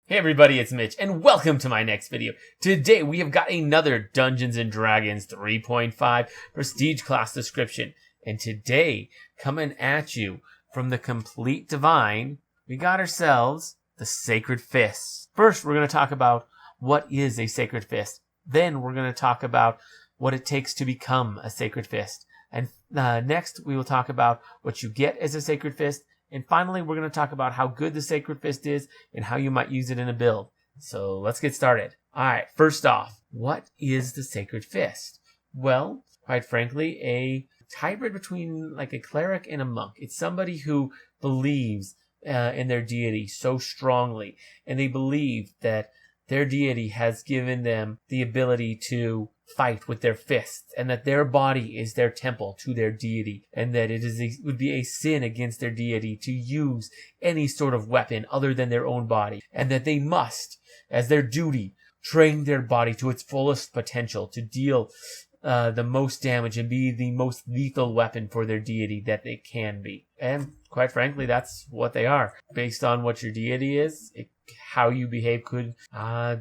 Hey everybody, it's Mitch, and welcome to my next video. Today we have got another Dungeons & Dragons 3.5 Prestige class description. And today, coming at you from the Complete Divine, we got ourselves the Sacred Fist. First, we're going to talk about what is a Sacred Fist. Then we're going to talk about what it takes to become a Sacred Fist. And next, we will talk about what you get as a Sacred Fist. And finally, we're going to talk about how good the Sacred Fist is and how you might use it in a build. So let's get started. All right, first off, what is the Sacred Fist? Well, quite frankly, a hybrid between like a cleric and a monk. It's somebody who believes in their deity so strongly, and they believe that their deity has given them the ability to fight with their fists, and that their body is their temple to their deity, and that it would be a sin against their deity to use any sort of weapon other than their own body, and that they must, as their duty, train their body to its fullest potential to deal the most damage and be the most lethal weapon for their deity that they can be. And quite frankly, that's what they are. Based on what your deity is, how you behave could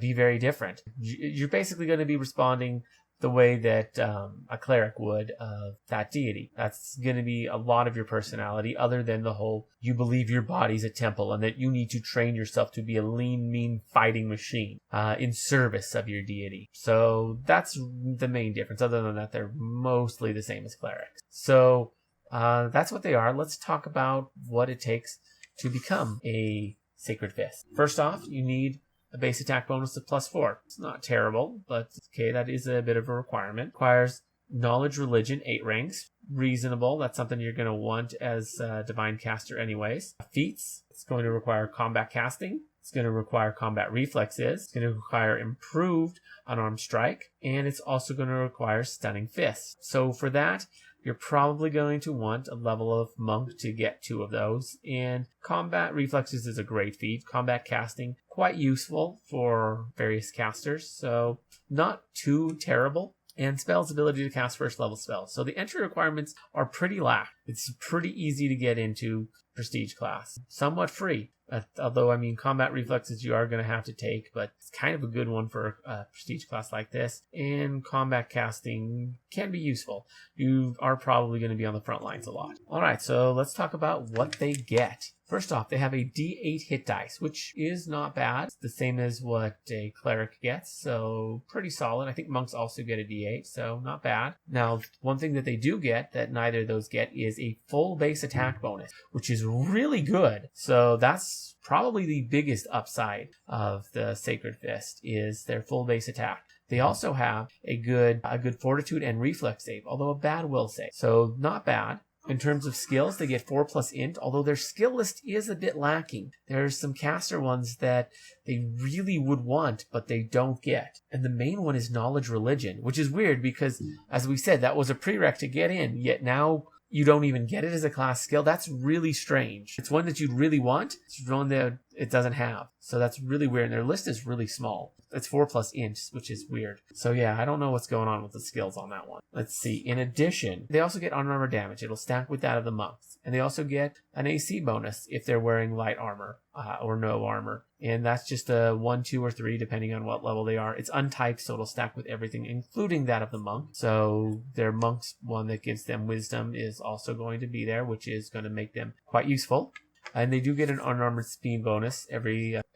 be very different. You're basically going to be responding the way that a cleric would of that deity. That's going to be a lot of your personality, other than the whole you believe your body's a temple and that you need to train yourself to be a lean, mean fighting machine in service of your deity. So that's the main difference. Other than that, they're mostly the same as clerics. So that's what they are. Let's talk about what it takes to become a Sacred Fist. First off, you need a base attack bonus of +4. It's not terrible, but okay, that is a bit of a requirement. Requires knowledge, religion, 8 ranks. Reasonable. That's something you're going to want as a divine caster anyways. Feats. It's going to require combat casting. It's going to require combat reflexes. It's going to require improved unarmed strike. And it's also going to require stunning fists. So for that, you're probably going to want a level of monk to get 2 of those. And combat reflexes is a great feat. Combat casting, quite useful for various casters. So not too terrible. And spells, ability to cast first level spells. So the entry requirements are pretty lax. It's pretty easy to get into prestige class. Somewhat free. Although, I mean, combat reflexes you are going to have to take, but it's kind of a good one for a prestige class like this. And combat casting can be useful. You are probably going to be on the front lines a lot. All right, so let's talk about what they get. First off, they have a D8 hit dice, which is not bad. It's the same as what a cleric gets, so pretty solid. I think monks also get a D8, so not bad. Now, one thing that they do get that neither of those get is a full base attack bonus, which is really good. So that's probably the biggest upside of the Sacred Fist is their full base attack. They also have a good fortitude and reflex save, although a bad will save. So not bad. In terms of skills, they get 4+ int, although their skill list is a bit lacking. There's some caster ones that they really would want, but they don't get. And the main one is knowledge religion, which is weird because, as we said, that was a prereq to get in, yet now you don't even get it as a class skill. That's really strange. It's one that you'd really want. It's one that it doesn't have. So that's really weird. And their list is really small. It's 4+ int, which is weird. So yeah, I don't know what's going on with the skills on that one. Let's see. In addition, they also get unarmored damage. It'll stack with that of the monks. And they also get an AC bonus if they're wearing light armor or no armor. And that's just a 1, 2, or 3, depending on what level they are. It's untyped, so it'll stack with everything, including that of the monk. So their monk's one that gives them wisdom is also going to be there, which is going to make them quite useful. And they do get an unarmored speed bonus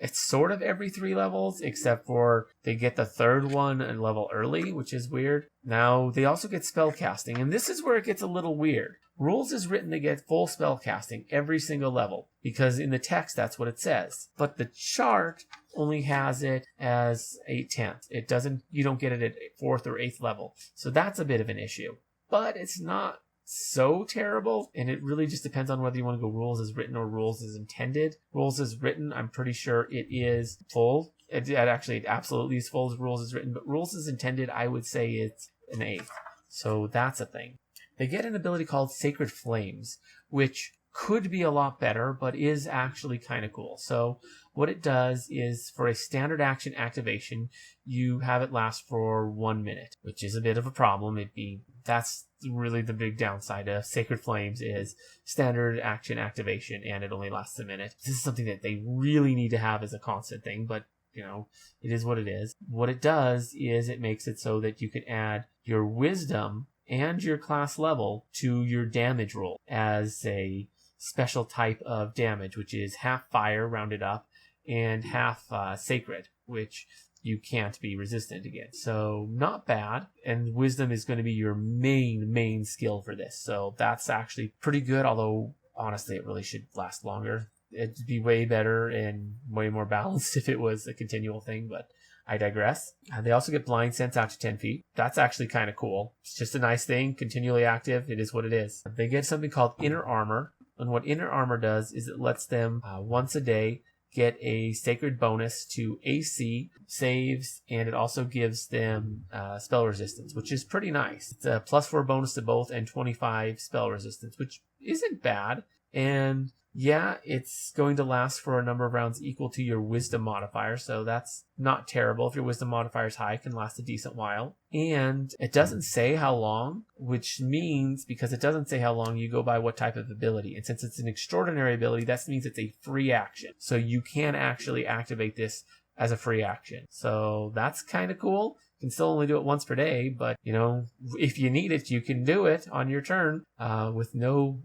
it's sort of every 3 levels, except for they get the 3rd one a level early, which is weird. Now, they also get spell casting, and this is where it gets a little weird. Rules is written to get full spell casting every single level, because in the text, that's what it says. But the chart only has it as 8/10. You don't get it at 4th or 8th level. So that's a bit of an issue. But it's not so terrible, and it really just depends on whether you want to go rules as written or rules as intended. Rules as written, I'm pretty sure it is full. It absolutely is full as rules as written, but rules as intended, I would say it's an 8th. So that's a thing. They get an ability called Sacred Flames, which could be a lot better, but is actually kind of cool. So what it does is for a standard action activation, you have it last for 1 minute, which is a bit of a problem. That's really the big downside of Sacred Flames is standard action activation, and it only lasts a minute. This is something that they really need to have as a constant thing, but it is what it is. What it does is it makes it so that you can add your wisdom and your class level to your damage roll as a special type of damage, which is half fire rounded up and half sacred, which you can't be resistant against. So not bad. And wisdom is going to be your main skill for this. So that's actually pretty good, although honestly it really should last longer. It'd be way better and way more balanced if it was a continual thing, but I digress. They also get blind sense out to 10 feet. That's actually kind of cool. It's just a nice thing, continually active. It is what it is. They get something called inner armor. And what inner armor does is it lets them once a day get a sacred bonus to AC, saves, and it also gives them spell resistance, which is pretty nice. It's a +4 bonus to both and 25 spell resistance, which isn't bad. And yeah, it's going to last for a number of rounds equal to your wisdom modifier, so that's not terrible. If your wisdom modifier is high, it can last a decent while. And it doesn't say how long, which means, because it doesn't say how long, you go by what type of ability. And since it's an extraordinary ability, that means it's a free action. So you can actually activate this as a free action. So that's kind of cool. You can still only do it once per day, but if you need it, you can do it on your turn with no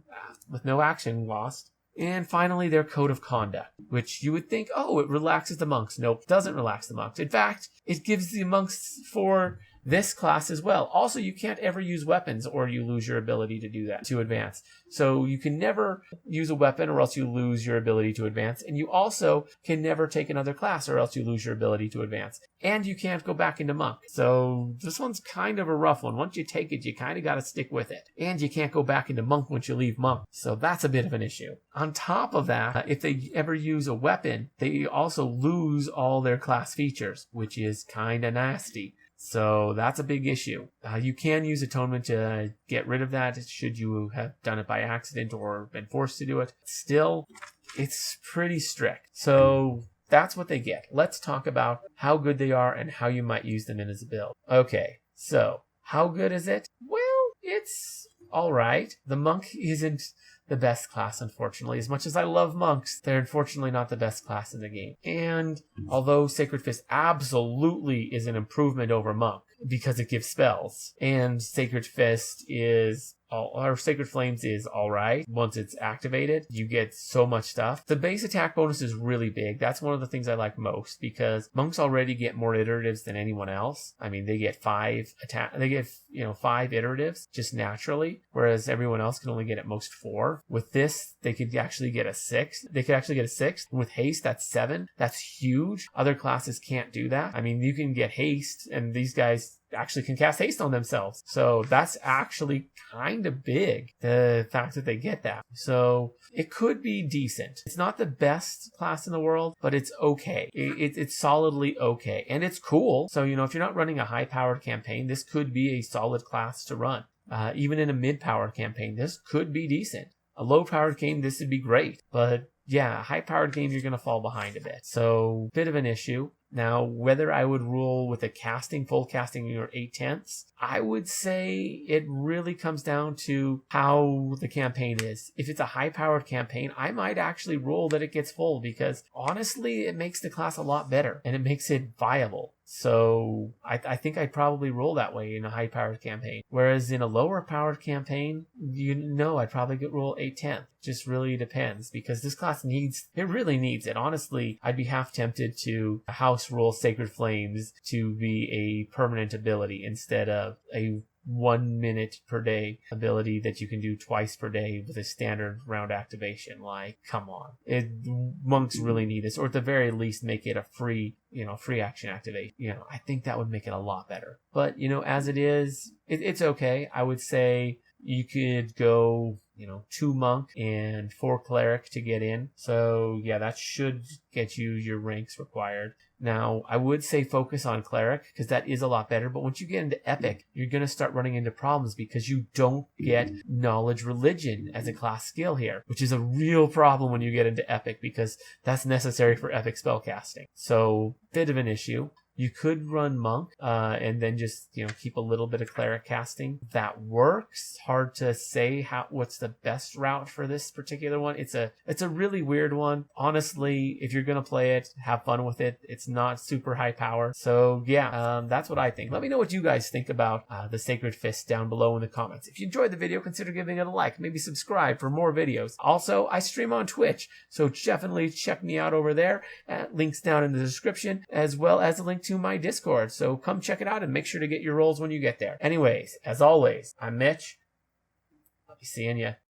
action lost. And finally, their code of conduct, which you would think, it relaxes the monks. Nope, it doesn't relax the monks. In fact, it gives the monks for this class as well. Also, you can't ever use weapons or you lose your ability to do that, to advance. So you can never use a weapon or else you lose your ability to advance. And you also can never take another class or else you lose your ability to advance. And you can't go back into monk. So this one's kind of a rough one. Once you take it, you kind of got to stick with it. And you can't go back into monk once you leave monk. So that's a bit of an issue. On top of that, if they ever use a weapon, they also lose all their class features, which is kind of nasty. So that's a big issue. You can use atonement to get rid of that should you have done it by accident or been forced to do it. Still, it's pretty strict. So that's what they get. Let's talk about how good they are and how you might use them in as a build. Okay, so how good is it? Well, it's all right. The monk isn't the best class, unfortunately. As much as I love monks, they're unfortunately not the best class in the game. And although Sacred Fist absolutely is an improvement over monk because it gives spells, and Sacred Flames is alright. Once it's activated, you get so much stuff. The base attack bonus is really big. That's one of the things I like most because monks already get more iteratives than anyone else. I mean, they get 5 iteratives just naturally, whereas everyone else can only get at most 4. With this, they could actually get a 6. They could actually get a 6. With haste, that's 7. That's huge. Other classes can't do that. I mean, you can get haste, and these guys actually can cast haste on themselves. So that's actually kind of big, the fact that they get that. So it could be decent. It's not the best class in the world, but it's okay. It's solidly okay. And it's cool. So, if you're not running a high-powered campaign, this could be a solid class to run. Even in a mid-powered campaign, this could be decent. A low-powered game, this would be great. But yeah, a high-powered game, you're going to fall behind a bit. So, bit of an issue. Now, whether I would rule with a full casting or 8/10, I would say it really comes down to how the campaign is. If it's a high-powered campaign, I might actually rule that it gets full because honestly, it makes the class a lot better and it makes it viable. So I think I'd probably roll that way in a high-powered campaign. Whereas in a lower-powered campaign, I'd probably roll 8/10. Just really depends because this class really needs it. Honestly, I'd be half tempted to house rule Sacred Flames to be a permanent ability instead of a 1 minute per day ability that you can do twice per day with a standard round activation. Like, come on. Monks really need this, or at the very least make it a free action activation. I think that would make it a lot better. But, as it is, it's okay. I would say you could go 2 monk and 4 cleric to get in. So yeah, that should get you your ranks required. Now, I would say focus on cleric because that is a lot better. But once you get into epic, you're going to start running into problems because you don't get knowledge religion as a class skill here, which is a real problem when you get into epic because that's necessary for epic spellcasting. So, bit of an issue. You could run monk and then just keep a little bit of cleric casting. That works. Hard to say what's the best route for this particular one. It's a really weird one. Honestly, if you're gonna play it, have fun with it. It's not super high power. So yeah, that's what I think. Let me know what you guys think about the Sacred Fist down below in the comments. If you enjoyed the video, consider giving it a like. Maybe subscribe for more videos. Also, I stream on Twitch, so definitely check me out over there. Links down in the description, as well as a link to my Discord. So come check it out and make sure to get your rolls when you get there. Anyways, as always, I'm Mitch. I'll be seeing ya.